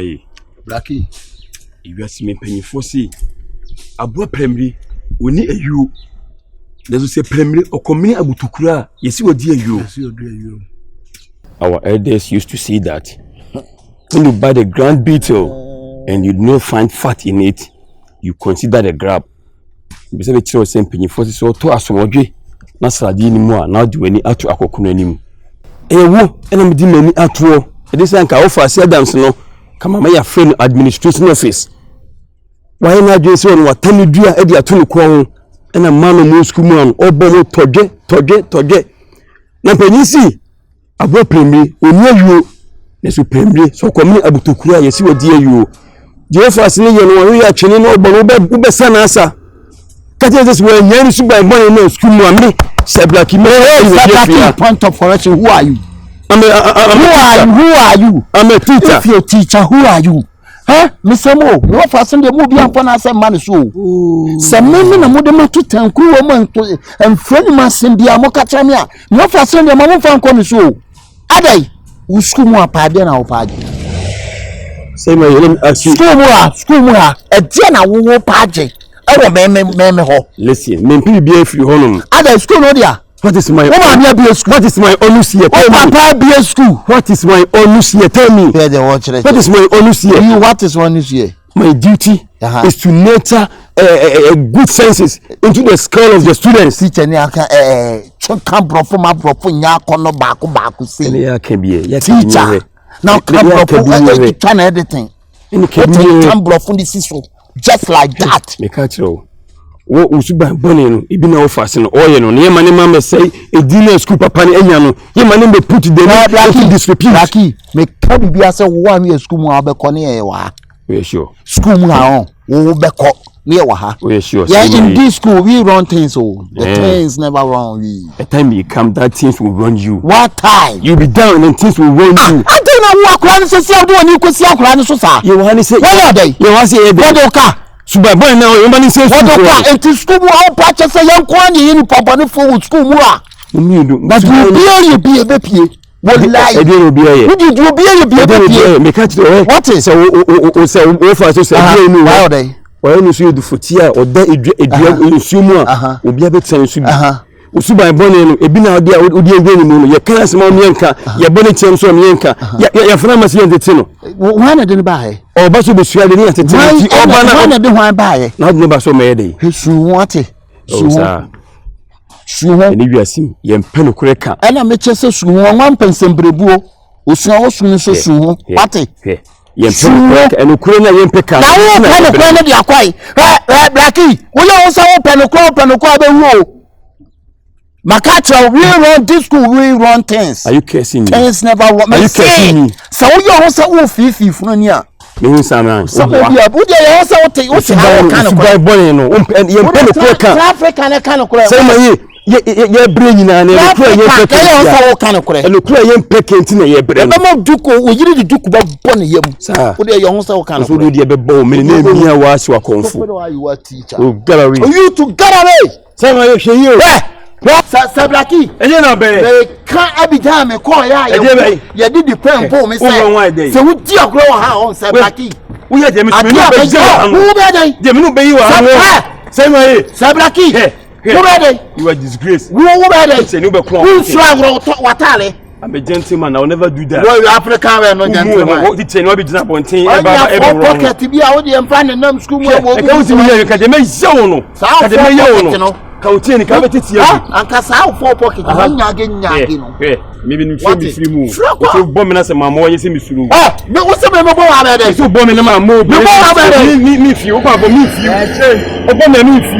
why Blackie. You are seeing penny for see. Abua primary, we need a you. There's a primary or community abutukura. You see what dear you. Our elders used to say that when you buy the grand beetle and you don't find fat in it, you consider the grab. You say the same penny for so to us from Nasradi anymore. Now do any atu akokuna anymore. Ewo, and I'm doing any atu. It is like I offer Adams no. Come on, my friend administration office. Why not just on what tell you do Eddie Atunu Kwon and a man of school man or bono toge. Na penisi abo premier onye you na so premier so komi abutukura yesi wodi you. The office ni ye no we atwene no bono be sana asa. Kati this way nyani su by money no school man me Seblaki me point of correction. Who are you? Who are you? I'm a teacher. If you're a teacher, who are you? Huh? Mr. Mo, no fasten the movie upon us and man so. Some men and modern to tell crew woman and friend massing the Amokachamia. No fasten the Mamma Fan Comiso. Ade, who school more pardon our party. Say my name as school more, a dinner woo party. I remember ho. Listen, men be a free home. Ade school no dear. What is my What is my Olusia? Papa be a school. What is my Olusia? Tell me. What is my Olusia? What is one this year? My duty is to nurture good senses into the skull of the students. Teacher, come from ya kono baku say. Teacher. Now come from turn everything. Come from this so just like that. Make it wo usuba bone no ibi na ofase no oye no ye mane mama say edina school papa ne enya no ye mane be put the disrepute Blackie me ka bibia say wo am school mu abeko ne ye wa we sure school mu ha wo beko ne wa ha we sure yeah in this school we run things so the things never run we the time you come that things will run you what time you be down and things will run you I don't know what kwani say say do oni kwesi akura ne so sa you want say what are they you want say e ka Suba boy now you man say school mu how patch say yan kwani yin papa ne for school mu a but you be a pie what lie you be here who did you be a me catch the what is say o for so say no why they why no so do fotia or da edua nsumu a obi abetsan nsu bi usuba bone no ebi na odi egwe ni mu ye kan asema o mienka ye bone tiam so mienka ya fana masi ye tete no why na de ba he o ba so be suade ni atete ti o ba na de hwan ba he na de ba so me dey su wate su ho ni wiasim ye mpe no kure ka ana me chese su ho wan pensembrebuo osu o su ni so su ho wate ye mpe no kure na ye mpe ka na wo pe no kure na de akwai Blackie wo ye wo sa wo pe no kure be wu Makacha, we run this school, we run things. Are you cursing me? Things never run. Are you cursing me? So you also will fifi from here. Me Samran. So you also take what kind of boy no. You African kind of. Say my ye brain na na you also kind of. And you cry ye pekenti na ye brain. No mo duko, we yiri duko ba born yem. Sir. Wo dey you also kind of. So do dey be born me na mia wa so akonfo. You are teacher. Oh gallery. You to gallery. Say my you. What Blackie? Eje na be. Can Abidjan me call ya. You did the pen for me say. So we di agro ha on say Blackie. We hear dem me no be jaw. Who be dey? Dem no be you ah. Say my Blackie. Who be dey? You are disgrace. Who be dey? Say no be clown. Who so agro watale? I'm a gentleman. I will never do that. Well, you African we no gentleman. What did say no be dina pontin e ba pocket bi a wo dey emfa ne nam school mu wo. Ka wuti me ka dem yawo no. Ka dem yawo no. Kauti ni ka beti ya anka sa for pocket nyage no maybe ni free mu o bo me na se mama won yesi mi suru me wo se me bo wa be dey so bo me na ma mo me bo wa be dey mi fi o pa bo mi fi o bo me mi fi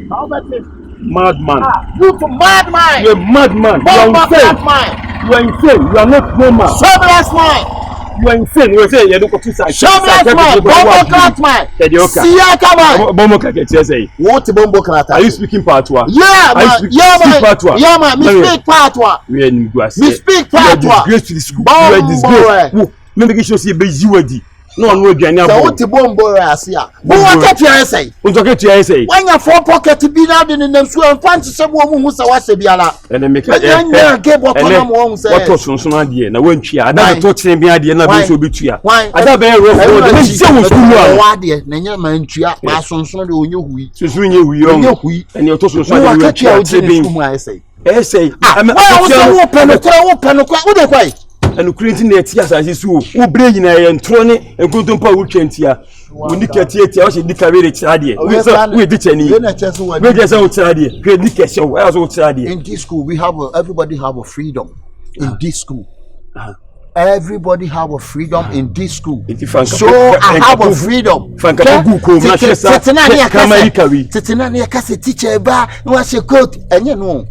how about it madman you madman you madman you are insane you are not normal shameless man you are insane you say you do ko tisa shameless man bombo clat man Seer come bombo clat say what bombo clat are you speaking patois yeah man me speak patois we are me speak patois disgrace to the school you are disgrace me make sure say be you adi no one will be any so what the bombo asia who what you say unto you say when your 4 pocket be now in the so and fancy someone who say what say biala and then make get what on say what was so adie na wantwi a na to kire bi adie na be so betua ada be rough road na se wo school a adie na nya mantua ma sonson de onye hui susu nye hui yo onye hui and you to so adie we tia be school say am wo penokwa wo de kwai and creating the tears as is who brain and throne and go to power twenty. We need to tear or she declare charity. We did any. We just out charity. We need to show as out charity. In this school, we have everybody have a freedom. In this school, everybody have a freedom in this school. So I have a freedom. Tetina kase teacher ba no say quote and you know.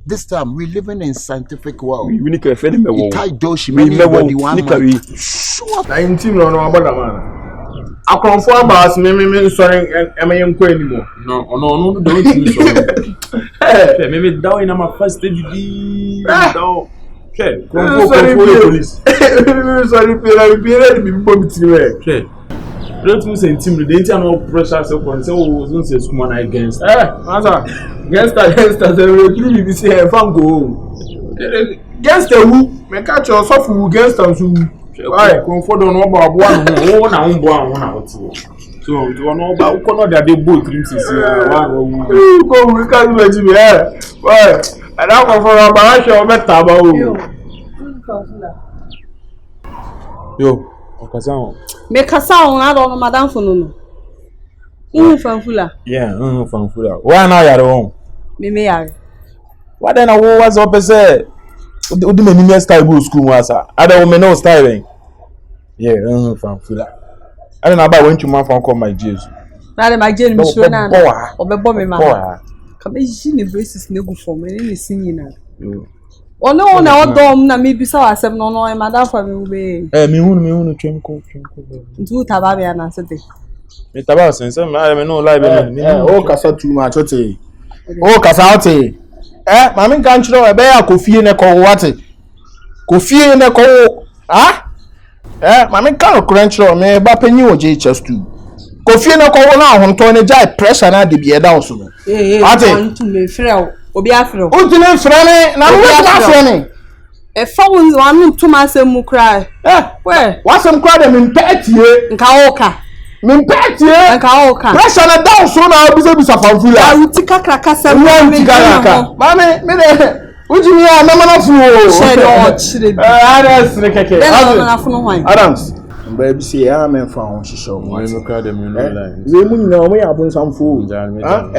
This time we living in scientific world. We need to defend me. We one. Na team no abada man. Akonfo abas me sorry emeyenko anymore. No don't you so. Me down in my first day down. Okay. Sorry police. Sorry period me bomb tiri. Okay. Don't you say team the data no pressure so kon say o so say school man against. Answer. Against the we be say fan go. Against the who me catch your so fu against am so. Why comfort don no ba boa no na won boa won na what. So you no ba ko no dey boat trim sisi one go we can imagine me why I don't go for ba show better ba o. Yo okazan me kasa on ado madam funu no fanfula yeah fanfula why na yare won me yare why then I was up say odi me ni style go school wasa ada wo me no style yeah fanfula I na ba when you man fan call my Jesus na my Jesus mi sure na obebo me ma ka be ji ne braces na gu form ni sinyi na ono na odom na me bisa wasem no no e madam fa me ube me hunu twem ko ntu taba be na sete me taba sense me no lie be me o kasa too much ote o kasa ote mami kan chiro e be ya kofie ne ko wate kofie ne ko mami kan crunchro me ba panyi oje chest too kofie ne ko wo na ahonto ne jai pressure na de bie da so no ate ntu me frɛ obi afro o tine frɛ ne na wo afro ne e fa won wan ntu ma asem mu kra we wasem kra de me mpatie nka oka me mpatie nka oka pressure na down so na bisa fanfula ya utika kraka sem me kraka mami me de ujimi ya na mana fu o she do chire Adams ne keke na fu no hwan Adams mba bi se ya men fa ho hihye mo me kra de me no lie we mu nyina mo ya abun samfo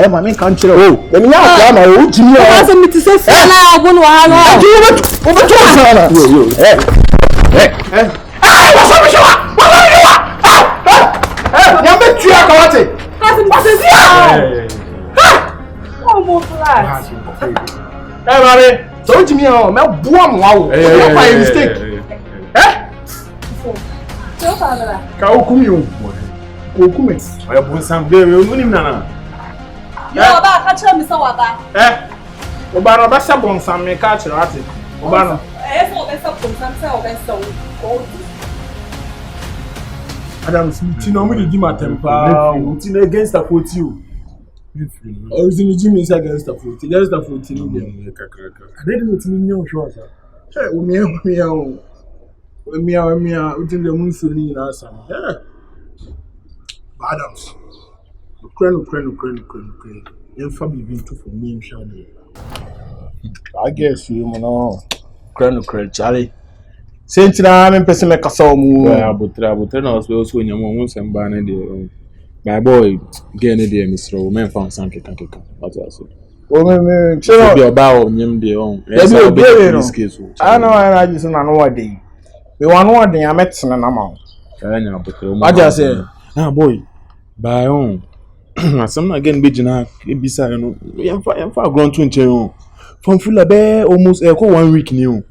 mami kan kire o me nya akwa na o ujimi ya asa mi ti se fi na abun wa ha no o beto sana wasa mi shawa nyambe tuya ka wate kasi mi se si o mo flat mami so ujimi ya me bua mo wa o by mistake ka okumi o ko okumi oya bon sam de we onim nana yo ba ka chira mi se wa ba o ba no ba se bon sam me ka chira ate o ba no so be se bon sam se o be se o Adams ti no me di matempa o ti na against the 40 o zini Jimmy is against the 40 against the 40 no dey kakraka ade de ti ni nyo hwo asa o me o Mia, we think the moon so near us. Adams. Ukraine. Your family been too for me, Shani. I guess you know. Ukraine, Charlie. Saint I'm person make a song. But no, also when your mom and banner my boy, get any dear Mr. Man found something. What else? Oh, me, sure. Be about him, dear own. I know, I just know what day. We want one thing I met in an amount. I just say, boy, by own. Some again, Bijana, beside you, I'm far grown to inch from Fulla Bear almost echo 1 week new.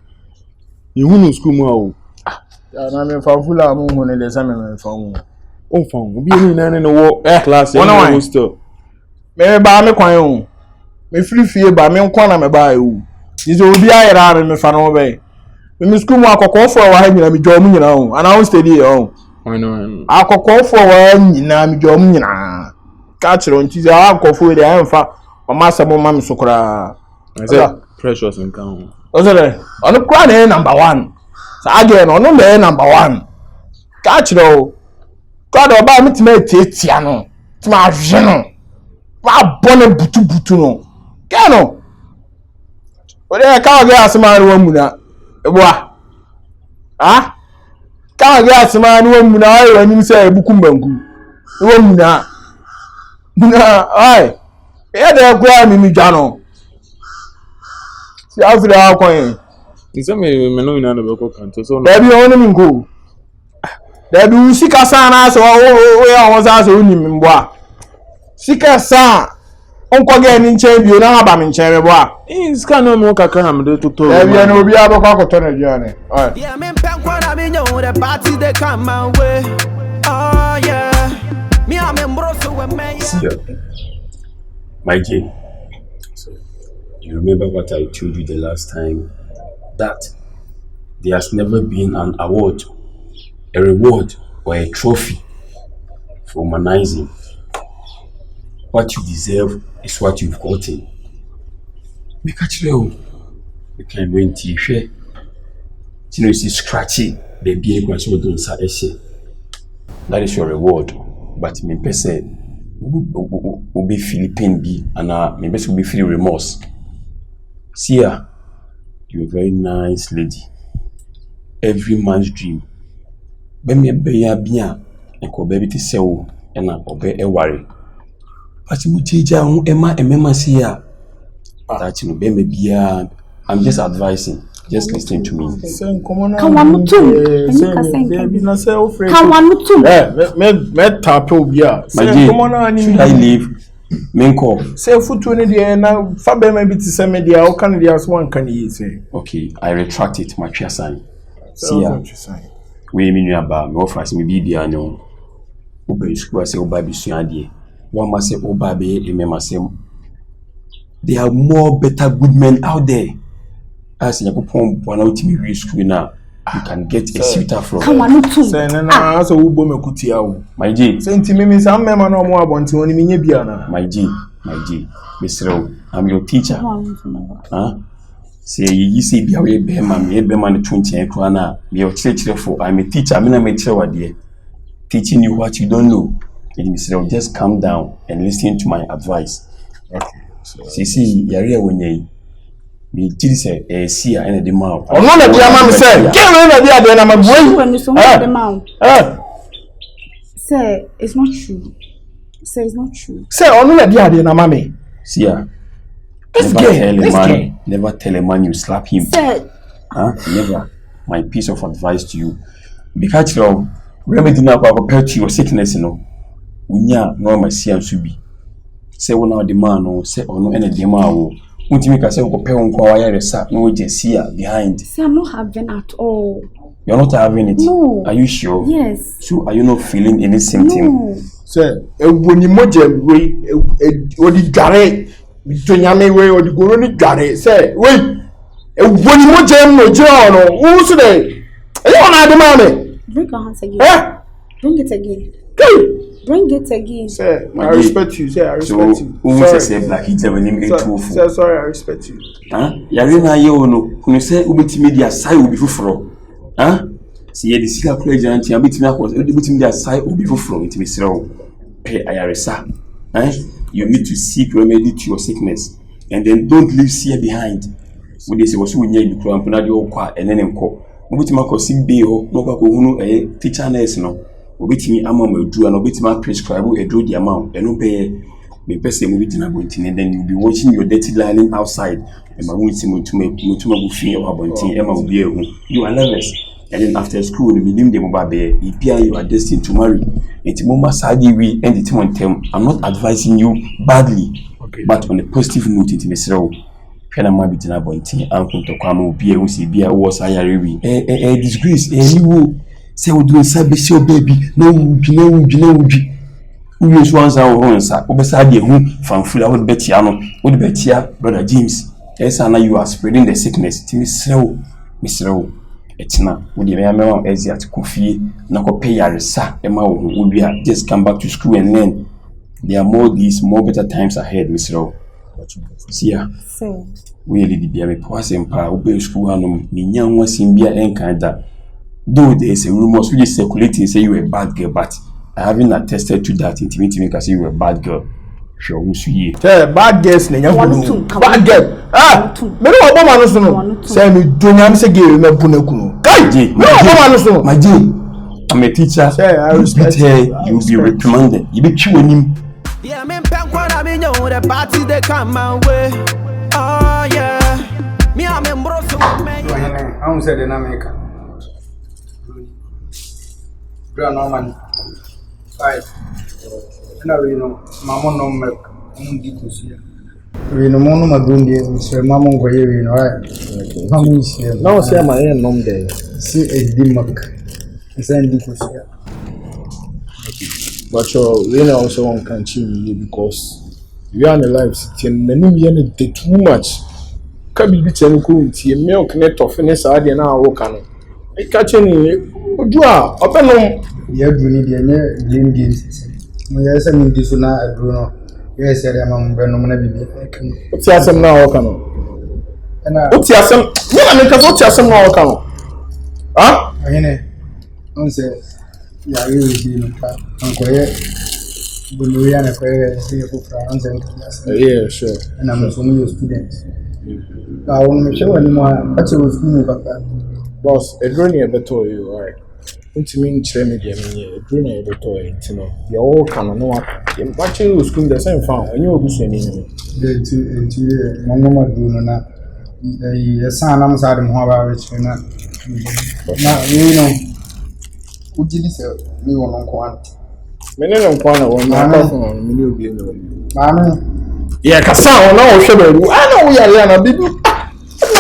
You wouldn't school more. I mean, from Fulla Moon and the examiner from found be in a walk class. One still. Maybe buy me coin. Me free fear by me corner me buy you. This will be around in the fan away. Me school mo akoko for wa hanyina me jomu nyina ho ana ho steady ho I know. Akọkọfo wa nyina mi jom nyina. Ka kire on tizi akọkọfo de amfa o ma sabo ma mi sokora. I said precious and count. Ozere, onu kwa na number 1. Sa again onu me number 1. Ka kire o. Ka do ba mi ti me tietia no. Ti ma hwe no. Wa bone butu no. Ke no. Ode ka ga asema no mu na. Eboa. Ah? Ka ga asema no mu na ayo ani se ebuku mbanku. Wo mu na. Na ai. E de kwa mi dwa no. Si afira akwan. Nse me no ina no be ko kanto so no. Dabi onu mi nko. Dabi usika sana so o ya won sa so ni mboa. Sika sa onko ga ni nche bi na aba mi nche bo a. Scan no mo kakra am de toto. Dabi na obi abakọ akoto na duane. Yeah, me penkwa na me know the party they come my way. Oh yeah. Me am embroso we me. Seer, my J. You remember what I told you the last time? That there has never been an award, a reward, or a trophy for humanizing. What you deserve is what you've gotten. Because you can win t-shirt. You know, you see scratchy, baby, that is your reward. But me person will be Philippine be and me person will be feel remorse. Seer, you're a very nice lady. Every man's dream. When me be ya bien, and ko baby to sell and obey a worry. But you teacher emma Seer. That you know, baby be I'm just advising. Just listen to me. Come on, Me tap obi a. Come on, should I leave? Menko. Say futu ni de na fa be ma bi ti se me de a o kan de aso wan kan yi say. Okay, I retract it, my chair sign. Seer. We me nua ba me offer me bibia ne o. Oba school say oba bi sua de. One must say oba be emema. There are more better good men out there. As you can get a suitor from. Come on, say na so wo bo mekutia wo. My G. Say ntimi mi sam mema na omo abonti woni menye bia na. My G. Mr. I'm your teacher. Huh? Say you see bia we be man 20 ekwa na me o chire for. I'm a teacher. Me na me tell what there. Teaching you what you don't know. And Mr. Just calm down and listen to my advice. Okay. See yare wonye. Me tell say Seer and the mouth. Oh no na dia ma me say. Get we na dia de na ma boy. when you so the mouth. Say it's not true. Say it's not true. Say oh no na dia de na ma me. Seer. Never tell a man you slap him. Say Never. My piece of advice to you. Because you remedy now compared to your sickness, you know. Unya no my Seer should be. Say one of the man or say or no any demand. Ultimately, say go pay on wire sa no Seer behind. say I'm not having at all. You're not having it. No. Are you sure? Yes. So are you not feeling any symptom? No. Say woni moje we odi dware bitonyame we odi goro ni dware say we woni moje no jira no wo so dey e ona de ma me. Bring your hands again. Bring it again. Okay. Bring it again. Say I respect you. Say I respect you. So say black it when him say sorry, I respect you. Yare na ye ono kunu say ubetimi dia sai obi foforo. See ye the sika college anti ubetimi akọ ubetimi dia sai obi foforo intimi srew. Ayaresa. You need to seek remedy to your sickness and then don't leave Seer behind. We dey say wo so nya bi kro ampuna de okwa enene nko. Ubetimi akọ simbe ho no kwa ko hunu teacher nurse no. Obetimi amam edu and obetimi prescribe a drug amount eno be me person mo bitina bontin and then you'll be watching your dirty lining outside and my mutuma go feel your bontin ema obi ehu you are nervous and then after school we nim dem ba be you are destined to marry it mama sadi we end it on term. I'm not advising you badly, okay, but on a positive note it me srew hwena ma bitina bontin anko to kwa ma obi ehu se bia wo sa yare wi disgrace you say we do sabe see your baby no wudwi we so answer wo honsa wo be sa de hu fanfula wo betia no wo de betia brother James esa na you are spreading the sickness ti misrew Etina, with the Yamel as at Kofi, Nako pay Yarisa, Emma, will be just come back to school and learn. There are more better times ahead, Miss Rowe. Seer, we really be a poor emperor, obey school, and young was in beer and kinda. Though there is a rumor really circulating, say you were a bad girl, but I haven't attested to that intimating because you were a bad girl. Sure, who see it? Bad girls, bad girl. Ah, me no Obama no so. Say me dunyam se girl me bunakuno. Kai, me no Obama no so. My dear, I'm a teacher. I respect you. You'll be reprimanded. You be chewing him. Yeah, me pen kwa na me know the party they come my way. Oh yeah, me am embroso with me. I won't say the name. Grandma, 5. And we know, Mamma no milk. We know Mono Magundi, Mr. Mamma Goye, right? How much here? Now, say my own nom day. See a dimmock. Send the but we also on continue because we are in a life sitting many years too much. Can be between a milk net of finesse idea now. Can I catch any? Draw open them. You do need a game games. Yes, I mean, this will not Bruno. Yes, I am among Benomana. What's your some now? What's your some? What's your some now? Huh? I know. Yeah, you will be in Uncle. Buluyan, yeah, sure. And I'm from your students. I want to show anymore. But you will school, boss, a drone a better you, all right. It's mean, Tremedy, a drone a better, you know. You all can know what. But you will school the same farm, and you will be sending the Mama Bruno. The son, I'm sorry, Mohava, now, you know. Who did this? Me on quant. Many on corner one, my many will be in the room. Mamma, yeah, Cassa, no, Shabby. I know we are Lana, baby. I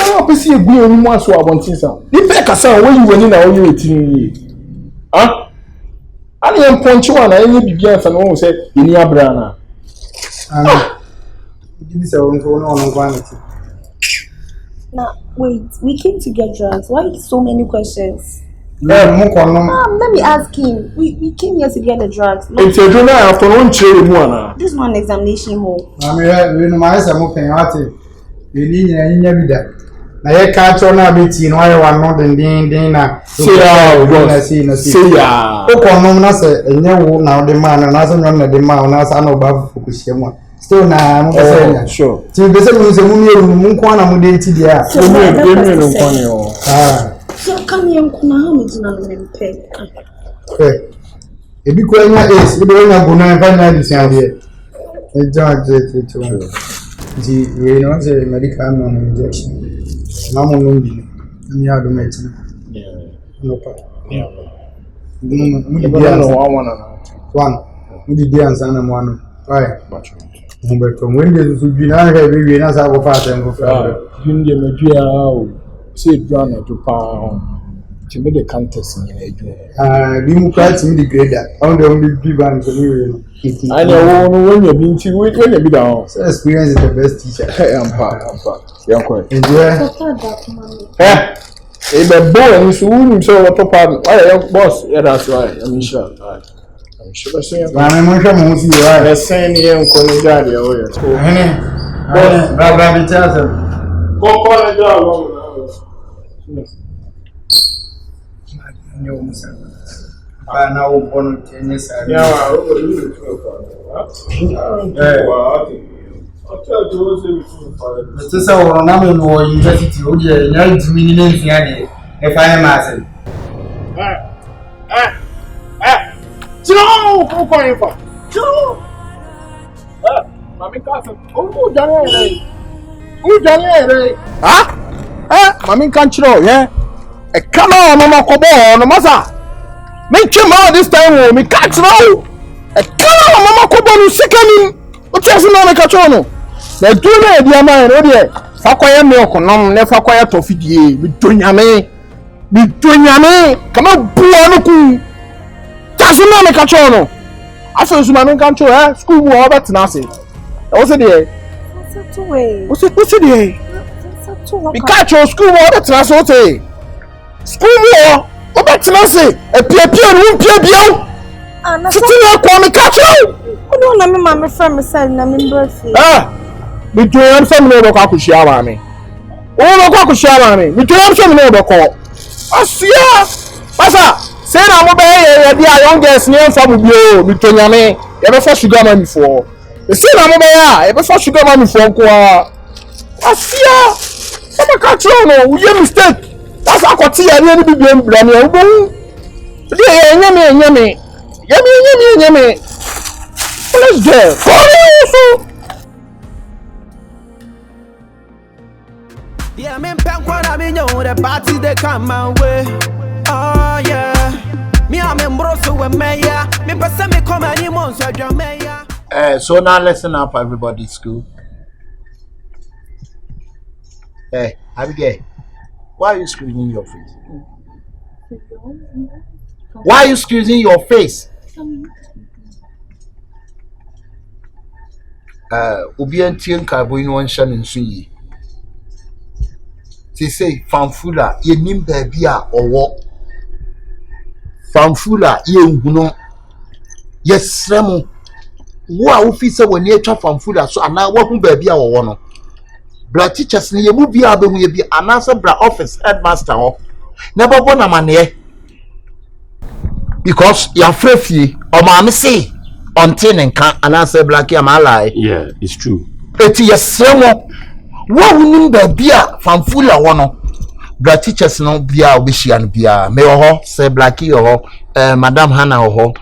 don't see a good woman so I want to say. You pay Cassa when you went in our new 18 years. Huh? I didn't punch one, I only began and won't say, in your brana. This is our own vanity. Now, wait, we came to get drugs. Why so many questions? Let me ask him. We came here to get the drugs. It's a dinner after one cherry one. This one examination hall. I mean, we know my son moving out. We need that. I can't turn a bit in why one more than dinner. See ya. Okonomna and you now the man and as another the man as I know about Fukushima. Still now, I'm sure. Till the same as a moon, Munkwana Mudati. So come here, how much you pay? If you call my ace, you don't have to find this idea. A judge, you know, the medical injection. Mamma Numbi, and you have to make no part. One, we did dance and one. Right, but from when you should be not heavy, as I will pass and go further. You say brother to pound to make the contest in you quite integrated on the only people and I know when you've been to when you be down. Experience is the best teacher. I'm quite enjoy. If a boy is wooing so a papa, I boss, yeah, that's right. I'm sure. I'm sure. I'm sure. The same year, Collegiadia. Go call a job. Now, one tennis. This is our Naman University. You know, it's meaning if I am asking. Joe, who call you for? Joe. Mammy Castle. Oh, Daniel. Who Daniel? Huh? Mammy can't you, yeah? A camera, no more cobo, no matter. Make him out this time, me catch now. A camera, no more cobo, no second. What you know, make a chono? The two men, dear man, oh dear. Fakoya milk, no, never quiet to feed ye. Between yame. Come on, Puanuku. Tasuna, make a chono. I saw some man control, eh? School more about Nasi. What's it there? What's it there? We catch your school more, that's not so. School more. What about say? A peer room, peer bill. Sitting there, call me catch you. I don't know, my friend, I'm in birthday. Between some neighbor, Kakushia, me. Oh, Kakushia, me. Between some neighbor call. I see ya. Masa, say I'm obeying the youngest name from you. Between your me, ever for sugar money for. The same I'm obeying, ever for sugar money for. I see ya. I'm a catch you, no, you mistake. That's how I got see. I really be blame. Yummy. Let's go. Yeah, I'm in Pankwan, I mean, the party they come my way. Oh, yeah. Me, I'm in Brosso with Maya. Me, person me come any monster, Jamaya. So now listen up, everybody, school. Hey, Abigail, why are you screening your face? Why are you squeezing your face? Obi antien kabo ino ansha nsu yi. Say fanfula ye nim baabi a owo. Fanfula ye nhuno. Yesremu. Wo a ofi se woni atwa fanfula so ana wo hu baabi a owo no. Bra teachers ne ye mu bia be hu ye bia ana se bra office headmaster ho. Na babo na mane. Because you're free, or mammy say, on tin and can't, and I say, Blackie, am I lie? Yeah, it's true. It's yes, someone. What would be beer from full of one? Black teachers no beer, wish and beer. May or say Blackie or Madame Hannah or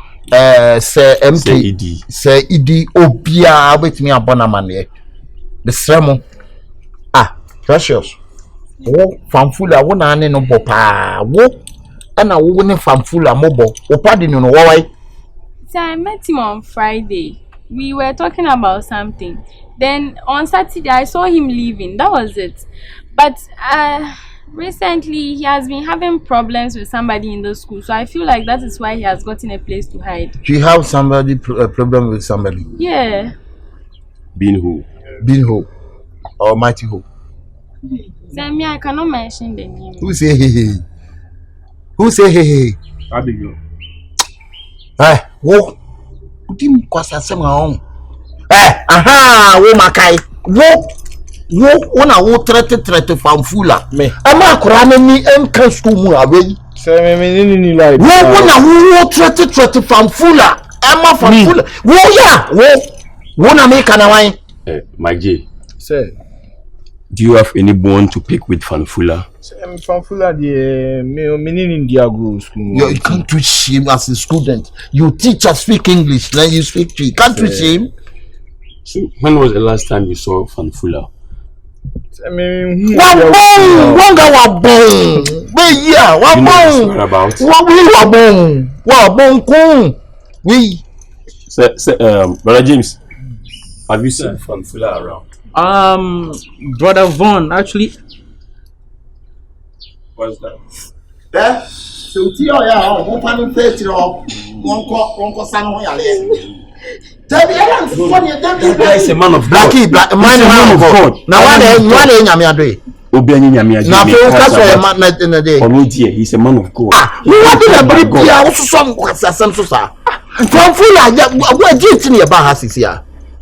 say empty Iddi. Say Iddi, oh, beer with me upon a money. The sermon. Precious. Oh, from full of one and no papa. What? And I wouldn't from full of mobile. Oh, pardon, no, why? So I met him on Friday. We were talking about something. Then on Saturday, I saw him leaving. That was it. But recently, he has been having problems with somebody in the school. So I feel like that is why he has gotten a place to hide. Do you have somebody a problem with somebody? Yeah. Being who? Being who? Or mighty who? So me, I cannot mention the name. Who say hey? Who say hey? Abigail. Wo. Udim kwasa sema on. Wo makai. Wo na wo trete fanfula. Me. Ama akura ni enka school mu awe. Say me ni like. Wo na wo trete fanfula. Ama fanfula. Wo ya. Wo na me kana wan. My J. Say. Do you have any bone to pick with Fanfula? Fanfula, meaning in Diagro school. You can't teach him as a student. You teach us speak English, then you speak to him. Can't teach him. So, when was the last time you saw Fanfula? I mean, Brother James, have you seen Fanfula around? Brother Vaughn, actually. What's that? Yeah, so one panel 30 or one son. He's a man of God. Man of God. Now, one he's a man of God. What did I bring here? Some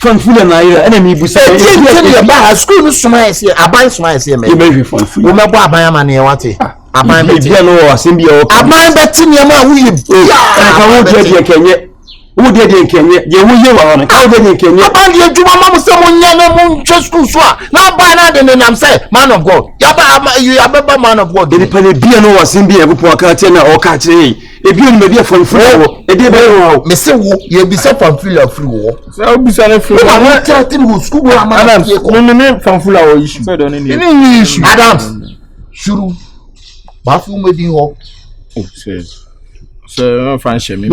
Fanfula na ira enemy busa e ba school no smile here aban smile here me be Fanfula wo mebo aban ma ne wate aban be bia no asem bia o aban be ti ne ma wo yi ka wo de kenye wo de kenye je wo ye wa no ka wo de kenye aban de adwuma ma mo se mo nya na mo twa school so a na aban na de nam say man of God ya ba man of God de pa ne bia no asem bia go po aka tie na o ka kire ebi onu me bia Fanfula wo e de be wo me se wo ye bi se Fanfula free wo so obisa na free wo threaten wo school wo ama Adams no Fanfula wo issue so don't need any issue Adams shuru ba fu me din ho so no fanshare me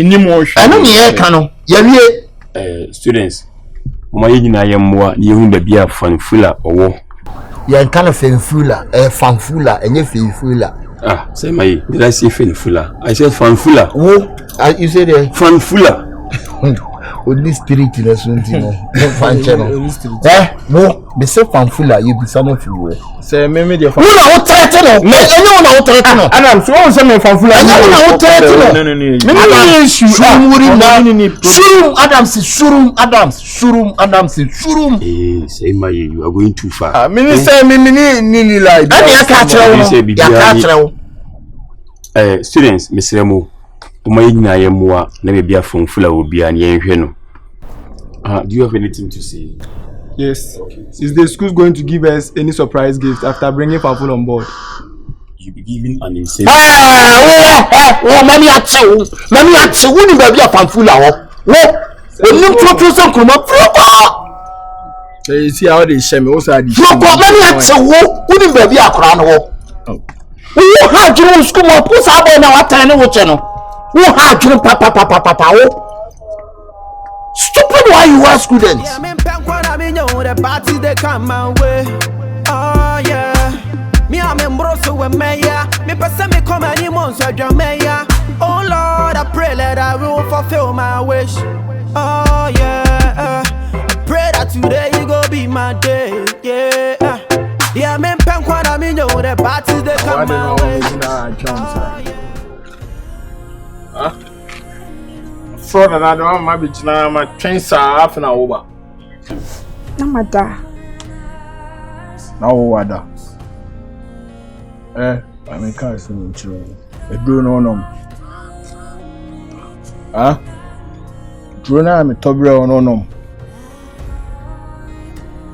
ni mo hwe eno ne ye ka no ye wie students o ma ye nyina ye mmoa ye hu ba bia Fanfula owo ye kan na Fanfula Fanfula enye Fanfula. Say my, did I say Fanfula? I said Fanfula. Who? You said Fanfula. Only spirit in the Suntino. No, be so fanful you be some of you. Say, maybe the Who are threatening? No, anyone out threatening. And I'm so some fanful. Anyone out threatening. Shurum Adams. Eh, say my, you are going too far. Minister, me like. Students, Miss Remo, Umayina Yemwa, never be a phone full of be an yen. Do you have anything to say? Yes. Okay. Is the school going to give us any surprise gift after bringing Faful on board? You'll be giving an insane. Mami at you, wouldn't be a fanfula. So you see how they share me also. Mami at you, wouldn't be a crown. Who had you school or put up on our channel? Who had you, papa? Stupid, why you are students? Yeah, me the party they come my way. Oh yeah, me I'm embroso with Maya. Me person me come any months with your Maya. Oh Lord, I pray that I will fulfill my wish. Oh yeah, I pray that today you go be my day. Yeah, yeah, me the party they come my way. Huh? Fraud and I don't want my trains are half an hour. Namada. Now what? I mean, can't see me children. I do no. Huh? Drona, I'm a tobra on no.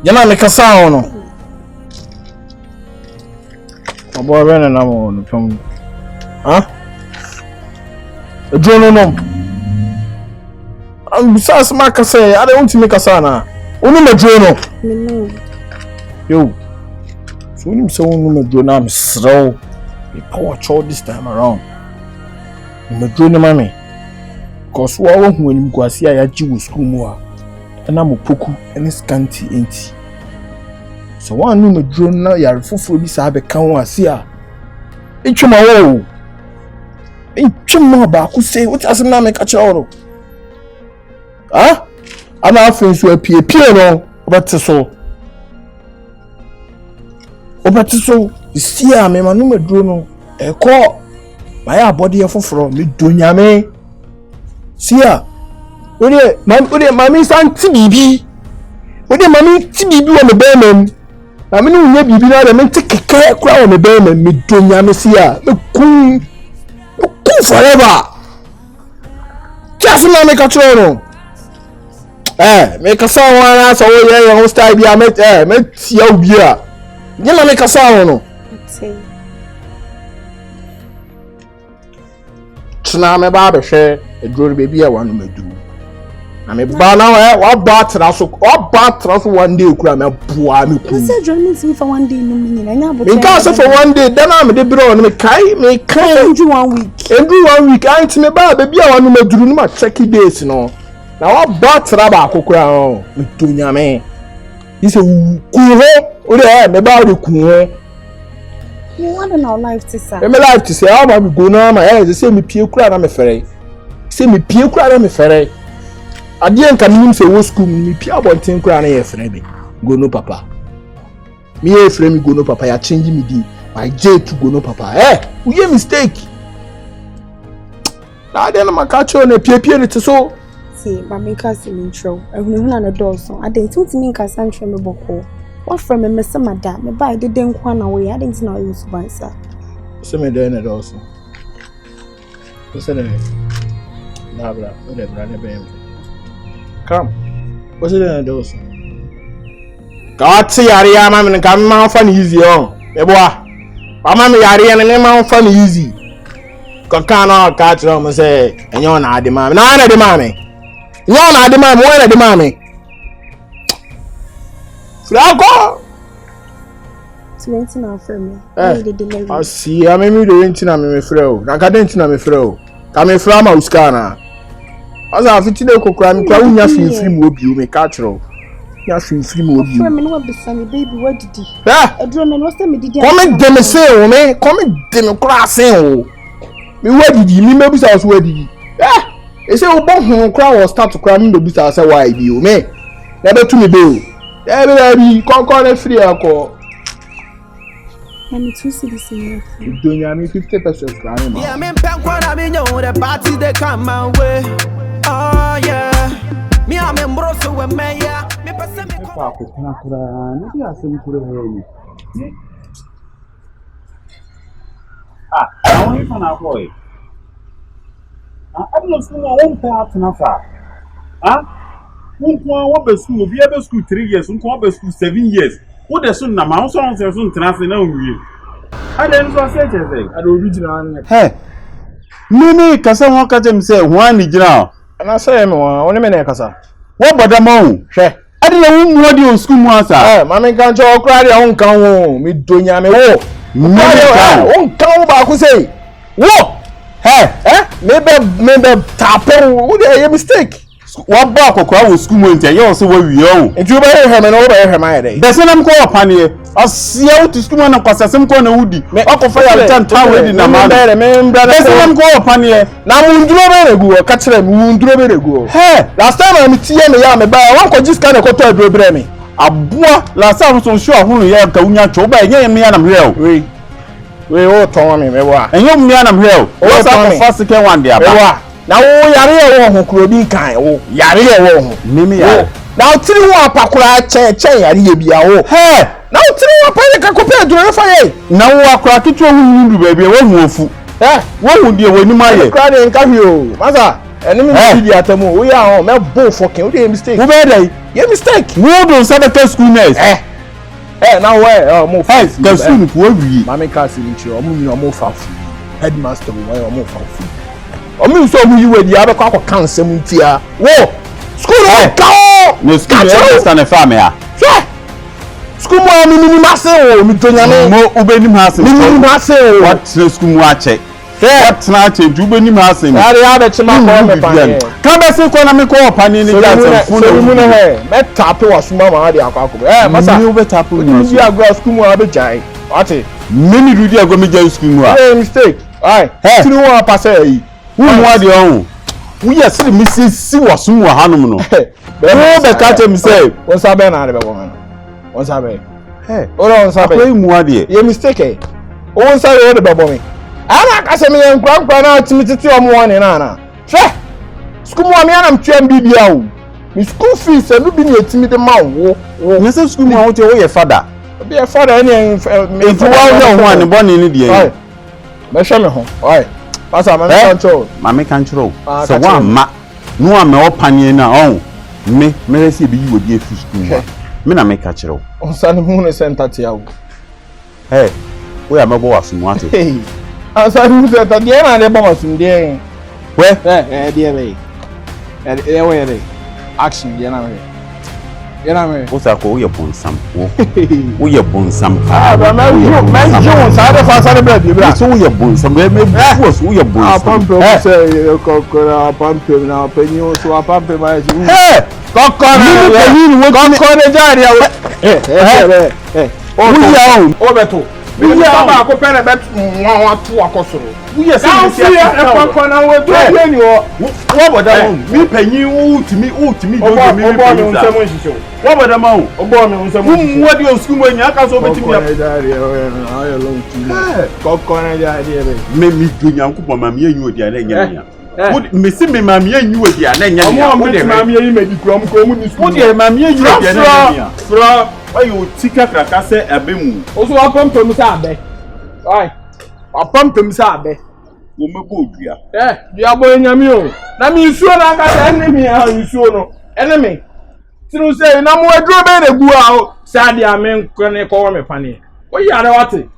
Yana make a sound. My boy ran and I'm on the phone. Huh? A drone no. Besides, Mark say, I don't want to make a sana. Only my drone. Yo, so when you say only my drone, I'm slow. The power chord this time around. My drone, mommy. Because when you go see I do school more, and I'm Opoku and Scanty ain't. So one new drone now, you're for this. I have a count. See ya. It's my own. It's more back. Who say what has not make a child? Ah, I'm not finished with piano. But so, you see, I'm a man who drone. A call my body of from me, Dunyame. See ya. Would it, mammy, son, TBB? Would it, mammy, TBB on the bearman? I mean, maybe be not a man take a care crowd on the bearman, me, Dunyame, see ya. Look cool forever. Just make a trono. Make a sound one ass away and host idea. Met your beer. You make a sound. Tsunami barber share a good baby. I want to do. I'm a banana. What bat also one day. Cram a poor. You said join me for one day. No meaning. Because for one day, then I'm the bro. Make 1 week. Every 1 week, I ain't me baby. I want to do my checky days, no. Now what bat raba kokura with Dunyame? He said, "Kuho, there, me ba the kuho." You want in our life to say? Me life to say, how am I go now? My head, say me pie kura na me fere. Say me pie kura na me fere. Adi en kan say wo school me pie abonten kura na ye fere be. Go no papa. Me e fere me go no papa. Ya change me di. My J to go no papa. We get mistake. Now then my catch on a pie it so. But make us in intro. I've never known a door, so I didn't want to make a sanction me boko. What from a mess, madam? Me buy the den one away. I didn't know you to buy, sir. So me doing it also. What's it? Nabla, whatever. Come. What's it also? God see Aria, man, and come out fun easy on. Me boy, Mama Aria and name out fun easy. Kokana catch them and say, and you're not the mammy. No, not the mammy. You're not the mammy. Where are the mammy? Flaco. Renting our family. I see. I mean, the renting. I'm a fro. I can't rent. I'm a fro. I'm a from Auskana. As I have to go crying, crying. You feel free move you. Me catch you. You feel free move you. Come what baby? What did he? Yeah. A drone. What's the medicine? Come dem say, me. Come dem cry say, me where did you? Me maybe I was where did you? Yeah. They say, oh, crowd will start to cry. Me, be say, why do you me? Never to me, bill. Everybody, call free alcohol. Let me 2 cities in here. Doing ya me 50 pesos. Yeah, me pen I mean, you the party they come my way. Oh yeah. Me I'm in Brosso with me, yeah. Me person me come. I want you to know boy. I don't know one part na fa. What be school? Be able school 3 years. What be school 7 years. What the son na ma so on say so transfer na wi. I don't know say say. I the original. Hey. Me kasa won ka dem say ho ani gina. Na say me won me na kasa. What bother mo? Hwe. I don't know who dey on school mo asa. Mama kan cho okra dey on kan wo. Me donya me wo. On kan ba ku say. Wo. Maybe tapping. What a mistake. What back or was school went you also where we are. And you buy him and over him. There's an uncle upon here. I'll see out to school and pass some corner woody. Uncle Fire 10 town in the man. There's an uncle upon here. Now, we do go catch them. We do go. Hey, last time I'm seeing me, I'm about one could just kind of go to a bremy. A boy, last time I was so sure who you have to choba, and me and I'm real. We all told me, and you me and I'm real. What's up first second one there? Now, yare won who be kind. Oh, yare won. Mimi ya. Now, three one pakura che yare bia o. Hey, now three one pay ka compare to fire. Now wa kra kitu hu ndu baby wo hu ofu. Wo hu die woni maye. Kra de nka hwe o. Masa, enemy mi di atamu. We are on me bo fucking. We dey mistake. Who be dey? You mistake. We don say school nurse. Now where? Mo fight. Ka school ku wi. Mama ka si nchi o mu mo fafu. Headmaster we o mo fafu. Omi so mu yiwe di abekwa akọ kan sem ntia wo school ka no school understand the family ah school mo mi mase o mi tonya no mo ubeni mase mi mase o what school mo ache what na ache ju ubeni mase mi ari abe chima ko me pan ka be se ko na me ko opani ni ja se fun no mu no he me tap wa suma ma ade akọ masa mi ube tap ni mi agro school mo abe jai ati many do di agro me jai school mo ah mistake ai tinu wa pass yi who what the own we are see me see was mu hanum no who be catch him say won sabe na be won won sabe ora won sabe akwai mu ade ye mistake won sabe o de be bo me ana ka se me yan kran na timititi o mu won na na hwe school mu am yanam twem bibia o me school fees e no bi na etimi de ma wo me say school mu a wo te wo ye father be a father any me to wa ho an boni ni de me hwe me ho oi Pasa mama control. So one ma no am opani na on. Me see be you dey fi school. Me na me catch ro. On san mu ne center tia wo. Hey, we am bo wasum ate. Hey. Asa mu center dey na dey bo wasum dey. We? Dey be. We dey. Action dey na me. Dey na me. O sa ko we bonsam. Wo ye bonsam. Ba me you sa dey fa sa dey bread bra. So we ye bonsam. Me force we ye bonsam. Pampe say kokora pampe na penyo so pampe ma ji. Hey! Kokora we jari ya. O beto. We ya ba ko pere bet nwa to akosoro. We ye say e kokona we do ni o. Wo boda mo. Mi panyin ultimi do mi panyin. Wo boda mo. Obo mi unse mo. Wo di o school mo nya ka so betimi ya. Jari ayo long time. Kokona jari e. Me mi do nyankopon ma me enyu odi ana nya nya. Me si me ma me enyu odi ana nya nya. Wo de ma me enyu me di krom ko mu ni school. Wo de ma me enyu odi ana nya. Fra ayo tika kraka se abemu. O so apampam sa abe. Ai. Apampam sa abe. Wo mebo odua. Dia boy nyame o. Na mi nsuo na aka enemy ha nsuo no. Enemy. Tinu say na mo aduro be na gu a o. Sa dia me nkone ko me pane. O yare wate.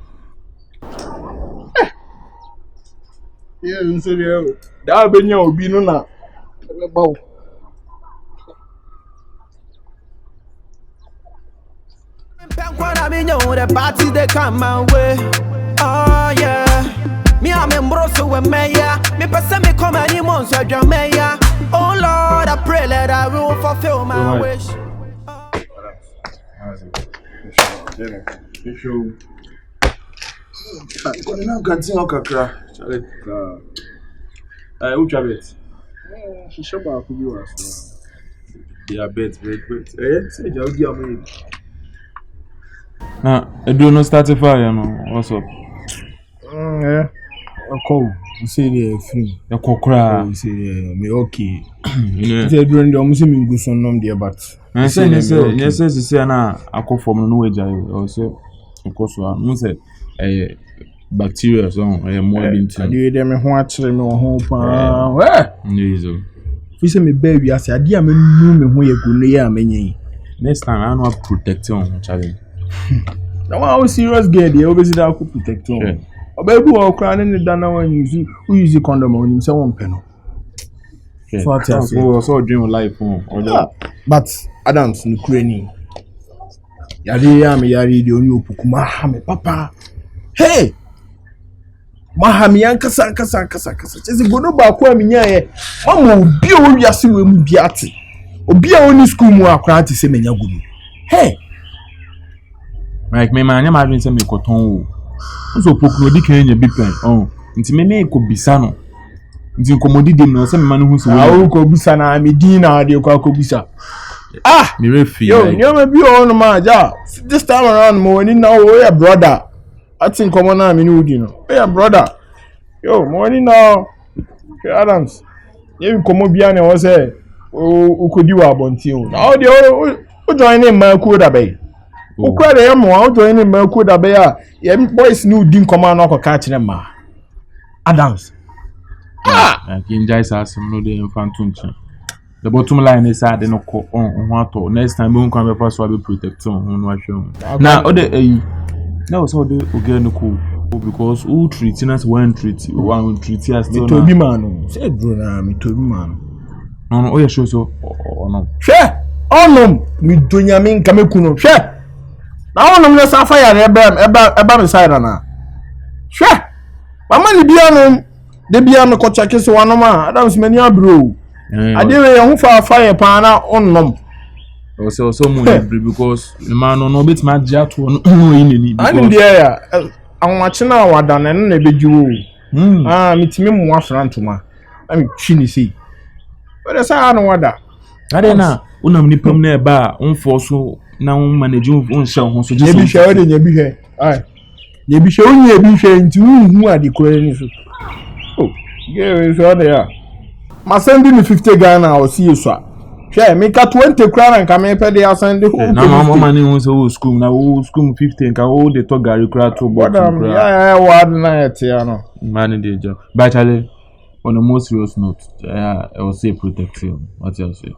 Ye nso dia o. Da be nya obi no na. Me bawo. When I know the party they come my way. Oh yeah. Me I'm in Brosso with me, yeah. Me person me come any months with your mayor. Oh Lord, I pray that I will fulfill my wish. hyehyɛ baako bi wɔ so. They are bet. Say Jawdi am. Na edu no start fire no. What's up? Call. Say the free. The kokra. Say me okay. Say during the almost me go son nom there but. I say na akofom no weja o say of so no say bacteria so more binti. Ade dem ho akere me ho pa. Nizo. Fi say me ba wi ase ade a me nu me ho ye go no ye amenyi. Next time I know protect on challenge. Now I was serious girl dey obviously that could protect on. Obebu o kra ne da na wan use condom on him say won pe no. So I so dream life but Adams no krani. Yari ya me yari de oni Opoku ma me papa. Hey! Mahami yankasa kasa. Chese gono ba ko amenya ye. Mama obi o wiase we mu biate. Obi a oni school mu akra ate se menya gudu. Hey! Like me man, nyama adwin se me koton wo. So Opoku no di kan nya bi pen. Nti me ko bisa no. Nti komodi dem no se me man hu so. Awu ko bisa na me din na de ko bisa. Me refi. Yo, nyama bi on ma ja. This time around mo ni na wo ya brother. I think come on na me no di no. Hey brother. Yo, mo ni na Adams. You komo bia na wo se o kodi wa abonti o. Na o de o join in ma ku da bay. O kwa de mo o join in ma ku da bay a ye boys ni udi nkoma na ko ka kire ma. Adams. Enjoy some no de infantunche. The bottom line is that they no ko on next time we come be so be protect on no ahwe. Na o de na so de oge no ko because who treat us one treat us still. To be man say bro na me to be man. No o ye show so no. Hwe onom mi donya me nka meku no hwe. Na onom na sa fire na eba me side na. Hwe. Mama ni bia no de bia me ko check so wanom a Adams mani abro. Ade we ho fa fire pa na onom. So mo because the man no bit ma dia to no ineni because ani there ya anwache na wada na na bejiwo mitimi mu afrantuma ami twini sei wede sa anu wada ade na unam nipam na eba onfo so na on manage on hye ho so je bi hye wede nya bi hye ai ye bi hye onye bi hye nti hu ade kore ni so ge so ade ya ma send me 50 Ghana o see so hwe me ka 20 kra nka me pe de asande ho na mama ni won so school na school 15 ka o de to gari kra to bo ya wad na et ya no man dey job but on a more serious note I was say protection what you say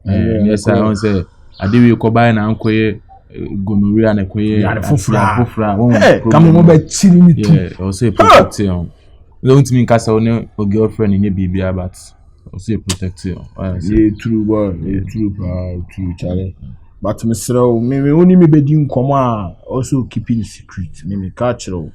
yes I want say ade we ko buy na ankoye gonorrhea na koye ya fufura come mo ba chiri mi tu I was say protection don't mean ka say on o girlfriend ni bibia but also protect you. Yeah, true boy. Yeah, true Charlie. But Mr. Me only me bedin koma also keeping the secret. Me catch you.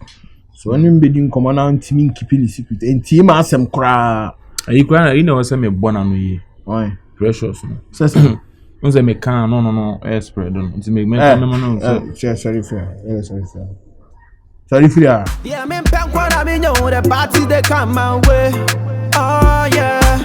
So only me bedin koma na ntimi keeping the secret. Enti ma asem kra. Ayi kra you know say me born anu yi. Why? Precious no. Say no say me can no spread no. Enti me no. Sorry fair. Yeah, sorry fair. Sorry fair. Yeah, me pen kwara me know the party they come my way. Oh yeah.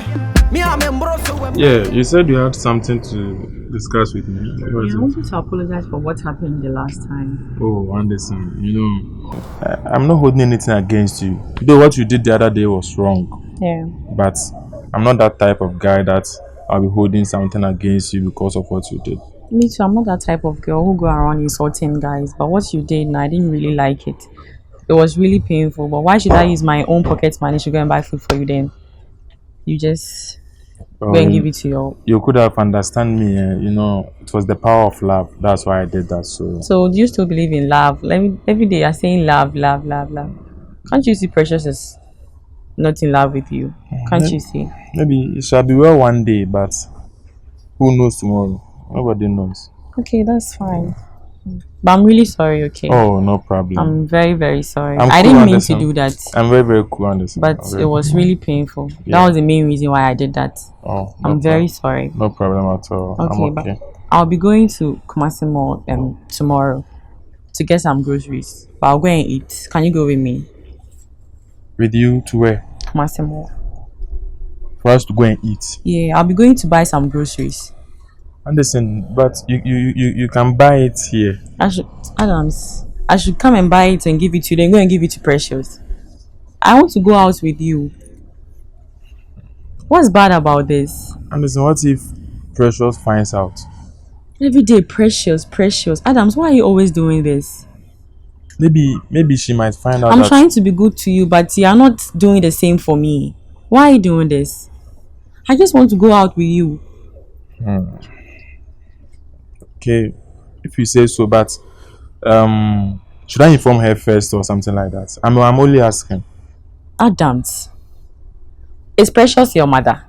Yeah, you said you had something to discuss with me. I wanted to apologize for what happened the last time. Oh, Anderson, you know, I'm not holding anything against you. Though what you did the other day was wrong. Yeah. But I'm not that type of guy that I'll be holding something against you because of what you did. Me too, I'm not that type of girl who go around insulting guys. But what you did, I didn't really like it. It was really painful. But why should I use my own pocket money to go and buy food for you then? You just go and give it to your... You could have understand me, you know, it was the power of love. That's why I did that. So do you still believe in love? Every day you're saying love. Can't you see Precious is not in love with you? Can't you see? Maybe it shall be well one day, but who knows tomorrow? Nobody knows. Okay, that's fine. But I'm really sorry, okay? Oh, no problem. I'm very, very sorry. I didn't mean to do that. I'm very, very cool on this. But it was really painful. Yeah. That was the main reason why I did that. Oh, I'm very sorry. No problem at all. Okay, but I'll be going to Kumasi Mall tomorrow to get some groceries. But I'll go and eat. Can you go with me? With you to where? Kumasi Mall. for us to go and eat. Yeah, I'll be going to buy some groceries. Anderson, but you can buy it here. I should come and buy it and give it to you, then go and give it to Precious. I want to go out with you. What's bad about this? Anderson, what if Precious finds out? Every day, Precious. Adams, why are you always doing this? Maybe she might find out. I'm trying to be good to you, but you are not doing the same for me. Why are you doing this? I just want to go out with you. Okay, if you say so, but should I inform her first or something like that? I'm only asking. Adams, is Precious your mother?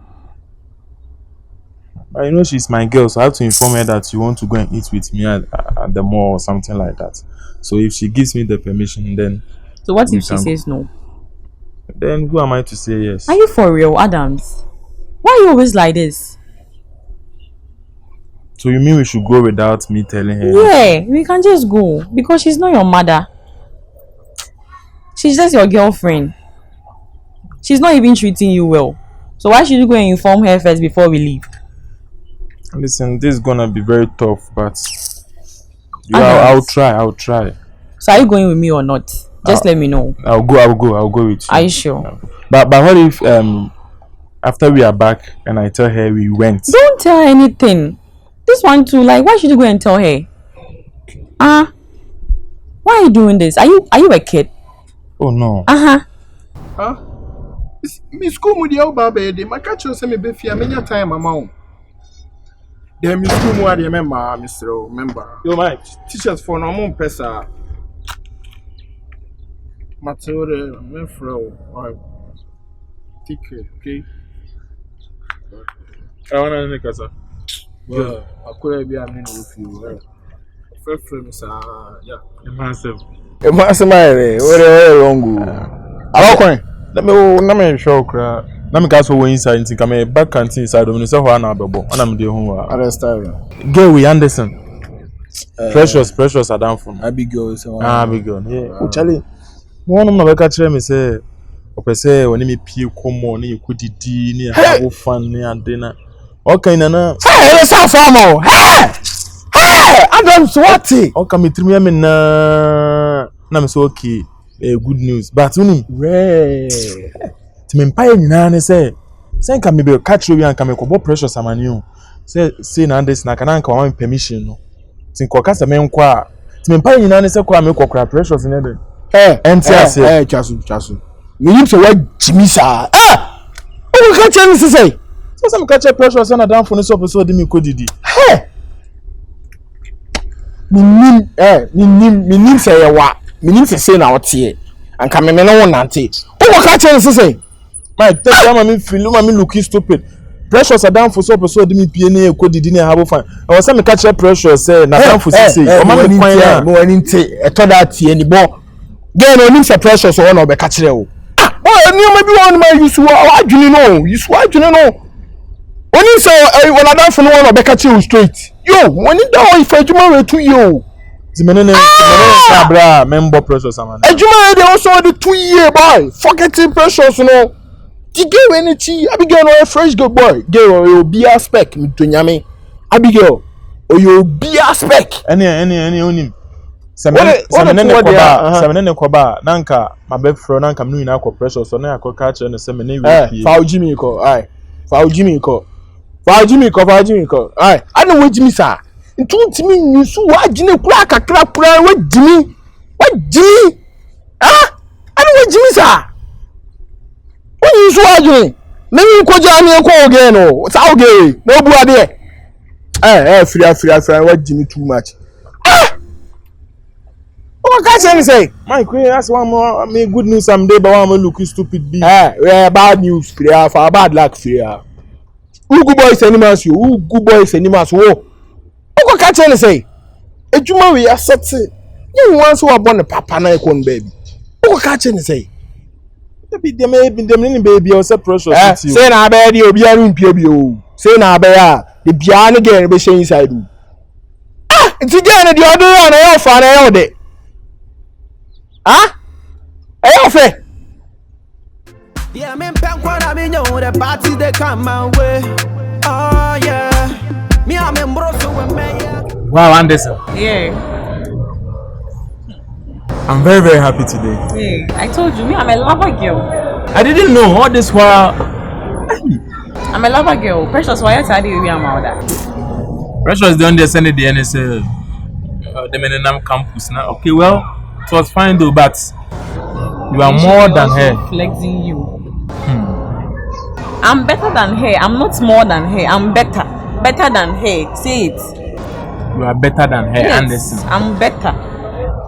I know she's my girl, so I have to inform her that you want to go and eat with me at the mall or something like that. So if she gives me the permission, then. So what if she says no? Then who am I to say yes? Are you for real, Adams? Why are you always like this? So you mean we should go without me telling her? Yeah, we can just go because she's not your mother. She's just your girlfriend. She's not even treating you well. So why should you go and inform her first before we leave? Listen, this is gonna be very tough, but I'll try. So are you going with me or not? Just let me know. I'll go with you. Are you sure? But what if after we are back and I tell her we went? Don't tell her anything. This one too, like, why should you go and tell her? Why are you doing this? Are you a kid? Oh no. Me school mu dia oba be de maka cho se me be fia menya time mama o. Dem me school mu ade member Mr. member. Yo my teachers for no mo pesa. Mature me fro. Okay. I wanna make us. Well, akura bi am no feel. Free sir. Yeah. Massive. Massive where wrong. Alokwan. Let me show cry. Let me go so inside into come back canteen inside of so ho na bebo. Ana me dey hu wa. Understand. Girl we Anderson. Precious Adam from. Abigail so. Abigail. Yeah. Oh Charlie. One of my catch me say opese woni me pie komo na yekudidi na have fun na adena. Okay na. Hey, let's have fun more. Hey, Adam Swati. Okay me trim me na me so okay. Good news, but unim rare. To me empire nyina ne say can me be catch you and can me kobo Precious amani say na this na kana nka want permission no tin ko kasa me nkwa to me empire nyina ne say kwa me kokra Precious ne de chasu me nim say what Jimmy sa o ka chen say so some catch Precious na down for no so de me ko didi me nim say yawa minim se na wote anka me no wonante wo ka che se my tell me feel me look stupid Precious down for so de me pie na e ko didi na have fine I was say me catch Precious say na down for say o ma me kwan na mo wani nte e to da tie ni bo get no nim se Precious o na be ka kire o ni o ma bi won ma yusu adwene no oni so wona down for no na be ka kire straight yo woni da o ifadwuma we tu yo Zimenene sabra member Precious amana. Ejuma dey also the 2 year boy. Forgetting Precious no. The girl any chi Abigail no a fresh good boy. Girl you be a spec me to nyame. Abigail o you be a spec. Any onim. Semenene koba nanka mabefro nanka mnu ina ko Precious so na akọ catch no semene we. Fa Jimmy ko. Ai. Fa Jimmy ko. Ai. Anu we Jimmy sa. Ntumi nyusu wagine kura kakra wajimi ani wajimi sa wanyusu wagine nani ko jani ko oge no sa oge no bu ade free wajimi too much what can you say my queen that's one more me good news someday but one more look stupid be bad news free for bad luck free who good boys animals wo Oko ka tell say ejuma we asset you wan so abon the papa na ekon baby Oko ka tell say dem ni baby o say Precious say na be dey obi anu mpie bi o say na be the bia ne get be share inside o nti get ne the other na e fa na e de e ofe Yeah, me pen when I mean you the party they come my way. Oh yeah. Me I'm in broso with me. Wow, Anderson. Yeah. I'm very, very happy today. Hey, I told you, me, I'm a lover girl. I didn't know all this while. I'm a lover girl. Precious, why are you about that? Precious don't they send the NSL. The Menenam campus now. Okay, well, it was fine though, but you are more than her. Flexing you. I'm better than her. I'm not more than her. I'm better. Better than her. Say it. You are better than her, yes, Anderson. I'm better.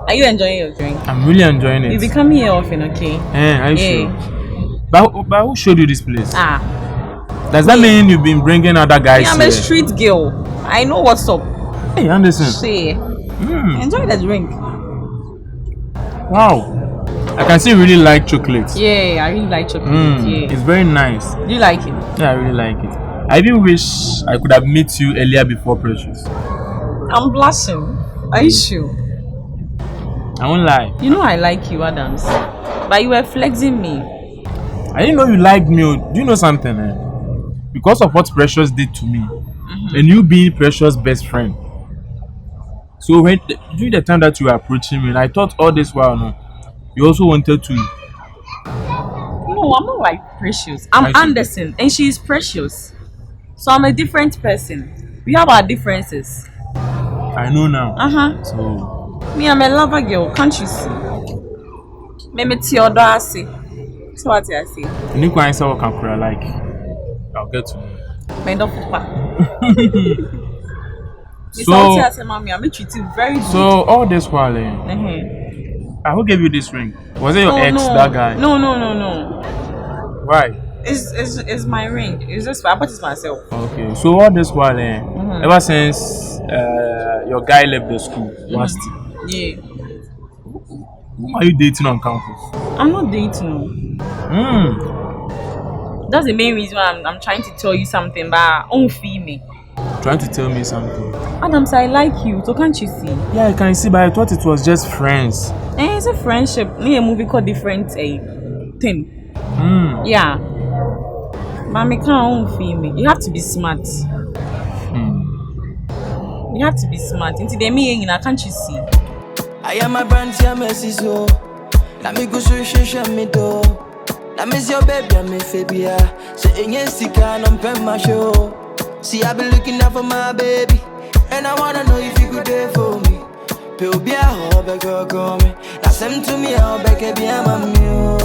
Are you enjoying your drink? I'm really enjoying it. You be coming here often, okay? Are you sure? But who showed you this place? Does that mean you've been bringing other guys I'm here? a street girl. I know what's up. Hey, Anderson. See. Enjoy the drink. Wow. I can see you really like chocolate. Yeah, I really like chocolate. Yeah. It's very nice. Do you like it? Yeah, I really like it. I even wish I could have met you earlier before Precious. I'm blushing. Are you sure? I won't lie. You know I like you, Adams. But you were flexing me. I didn't know you liked me. Do you know something? Because of what Precious did to me, and you being Precious' best friend. So when during the time that you were approaching me, I thought all this while, no, you also wanted to. No, I'm not like Precious. I'm Anderson, and she is Precious. So I'm a different person. We have our differences. I know now. So. Me, I'm a lover girl, can't you see? Maybe Theodore say. So what I say? You can answer what can like. I'll get to know. So So all this while, who gave you this ring? Was it your ex, that guy? No. Why? It's my ring. It's just I bought it myself. Okay. So all this while, ever since your guy left the school last year. Yeah. Who are you dating on campus? I'm not dating. That's the main reason why I'm trying to tell you something, but don't feel me. Trying to tell me something? Adams, I like you, so can't you see? Yeah, I can see, but I thought it was just friends. It's a friendship. Me a movie called Different Thing. Yeah. But me can't feel me. You have to be smart. You have to be smart. Into the me, can't you see? I am a brand here, Messi, so let me go show me do. Let me see your baby, I'm a phobia. So, in your stick, I'm pen my show. See, I've been looking out for my baby, and I wanna know if you could there for me. Pill be a hobby, girl, call me. Now, send to me, I'll back a be a mammy.